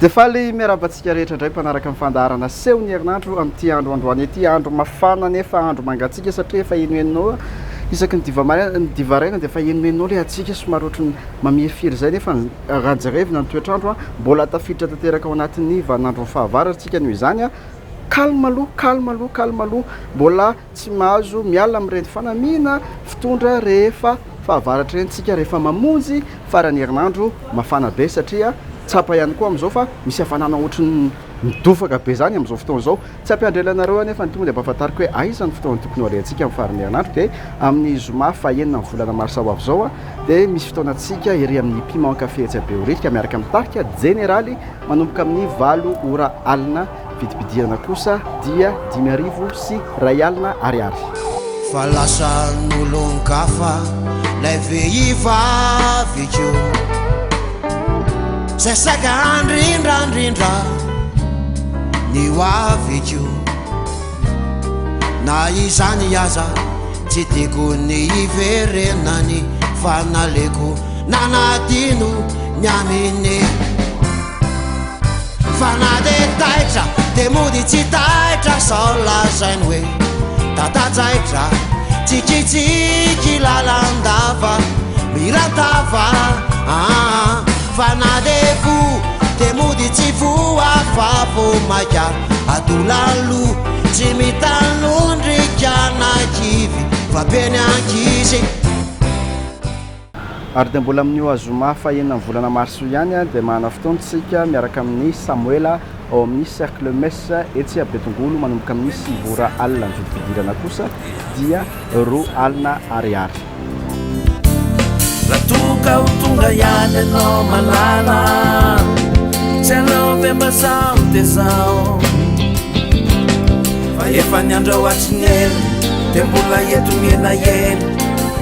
dia faly miarabantsika rehetra indray mpanaraka amin'ny fandaharana seho ny herinandro amin'ity andro androany ity andro mafana nefa andro mangatsika satria efa enoenao isaky ny divaraina dia efa enoenao le atsika somary ohatrany mamiafiry zay nefa rajarevina ny toetrandro mbola tafiditra tanteraka ao anatin'ny vanandro fahavaratsika noho izany calme aloha mbola tsy mahazo miala amin'ireny fanamiana fitondra rehefa fahavaratra eny tsika rehefa mamonjy farany herinandro mafana be satria tsapa ihany koa amin'izao fa misy hafanana ohatrany midofaka be zany amin'izao fotoana izao tsy ampiandrelanareo nefa ny tonga dia ampahafantariko hoe aiza ny fotoana tokony ho alentsika amin'ny farany herinandro dia amin'ny zoma fahaenina amin'ny volana mars ao avy izao dia misy fotoanantsika ery amin'ny piment café Tsiabeoritka miaraka amin'ny tarika généraly manomboka amin'ny 8 ora alina vidibidirana kosa dia 5,000 sy 2 alina ariary fa lasan'olon-kafa lay vehivavy zay saka andrindrandrindra ny hoaviko na izany aza tsy tiako ny iverenany fa naleko nanadino ny aminy fa na de taitra de mody tsy taitra sao lazainy hoe tatajaitra tsikitsiky lalandava miratava fa na de vo de mody tsy vo afavo maika adolalo tsy mitanondrika nakivy fa beny ankizy ary dia mbola amin'io azoma fahaenina amin'ny volana marso ihany dia mahana fotoantsika miaraka amin'ny Samuela ao amin'ny cercle mes etsy Betongolo manomboka amin'ny 6 ora alina ny vidibidirana kosa dia 2 alina ariary raha tonga ho tonga ihany ianao malala tsy anao ve mazao dia zao fa efa ny andro atsiny ela dia mbola eto mielaela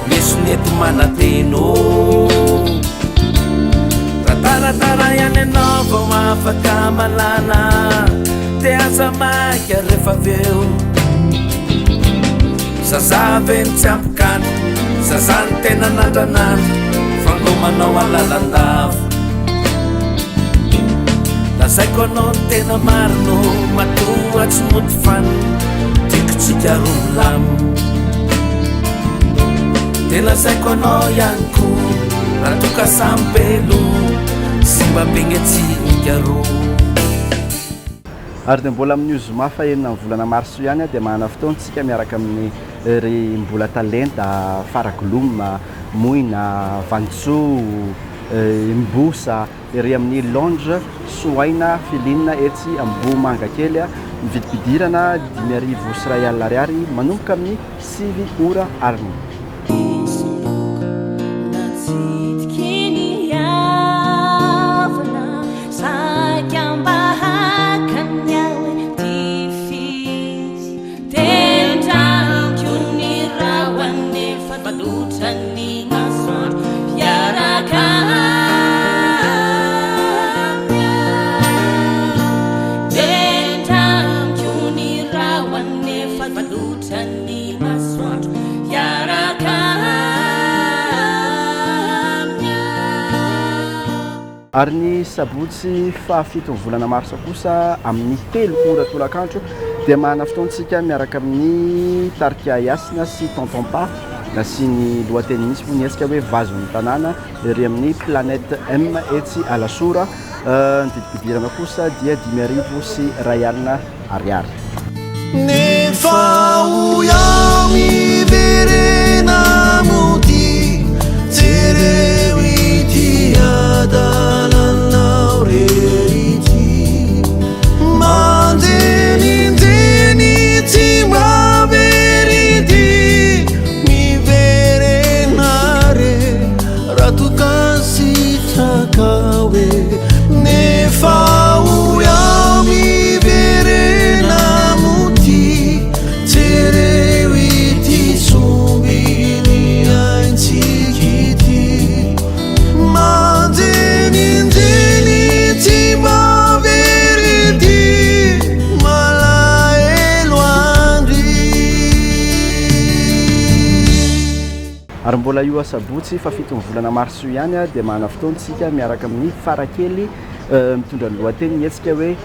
misy ny eto manateno raha taratara ihany ianao vao afaka malala dia aza maika rehefa aveo zazaveny tsy ampikany zazany tena nandranandro fangomanao alalandavo lazaiko anao ny tena marino matoa tsy mody fany tikotsika romolamo dia lazaiko anao ihany ko raha toka sambelo sy mbabegnetsika ro ary dia mbola amin'ny zoma fahaenina amin'ny volana marso ihany dia mahana fotoantsika miaraka amin'ny ry mbola talenta faragoloma moina vantso mbosa ery amin'ny longe soaina filinina etsy ambo manga kely mividibidirana 5,000 sy 2 alina ariary manomboka amin'ny 6 ora alina ary ny sabotsy fahafitony volana marsa kosa amin'ny 3 ora tolakandro dia mahana fotoantsika miaraka amin'ny tarika iasina sy tontompa na sy ny lohateny misy moa nietsika hoe vazon'ny tanàna ery amin'ny planète M etsy alasora ny vidibidirana kosa dia 5,000 sy 2 alina ariary nefa uyamiverena mudi tereu itiadalanau reriti mandeni timaveriti miverenare ratukasi takawe nefa uyamiverena mudi tereu iti mbola io asabotsy fa 7 volana marso ihany a dia mana fotoantsika miaraka amin'ny farakely mitondra ny lohateny etsika hoe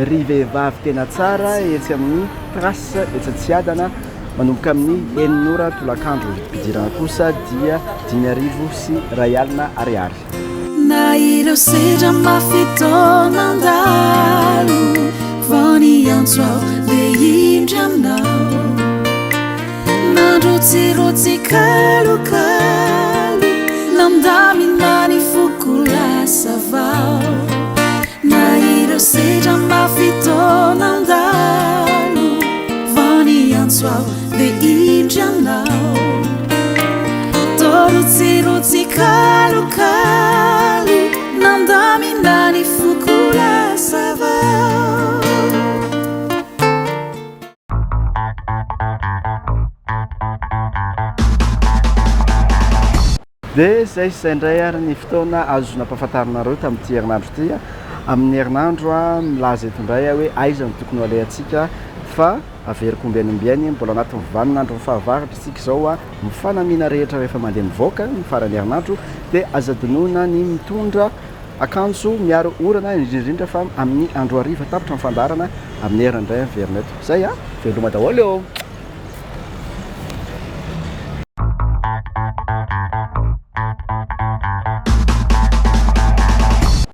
ry vehivavy tena tsara etsy amin'ny trace etsatsiadana manomboka amin'ny 9 tolakandro mpidirana kosa dia 5 sy 2 alina ariary na ireo sedra mafitoanandalo vao ny antso ao dia indry aminao nandrotsirotsy kalokalo namdamina ny foko lasa vao na ireo sedra mafitoanandalo vao ny antso ao dia indry aminao torotsirotsy kalokalo namdamina ny foko lasa vao dia zay indray ary ny fotoana azona mpahafantarinareo tamin'ity herinandro ity amin'ny herinandro milaza eto indray hoe aiza ny tokony alehantsika fa averiko ombianymbiany mbola anatin'ny vaninandro ny fahavaratra isika izao mifanamina rehetra rehefa mandeha mivoaka ny farany herinandro dia azadinoana ny mitondra akanjo miaro orana indrindrindra fa amin'ny andro hariva tapitra ny fandarana amin'ny herinandray ny verina eto zay veloma daholo eo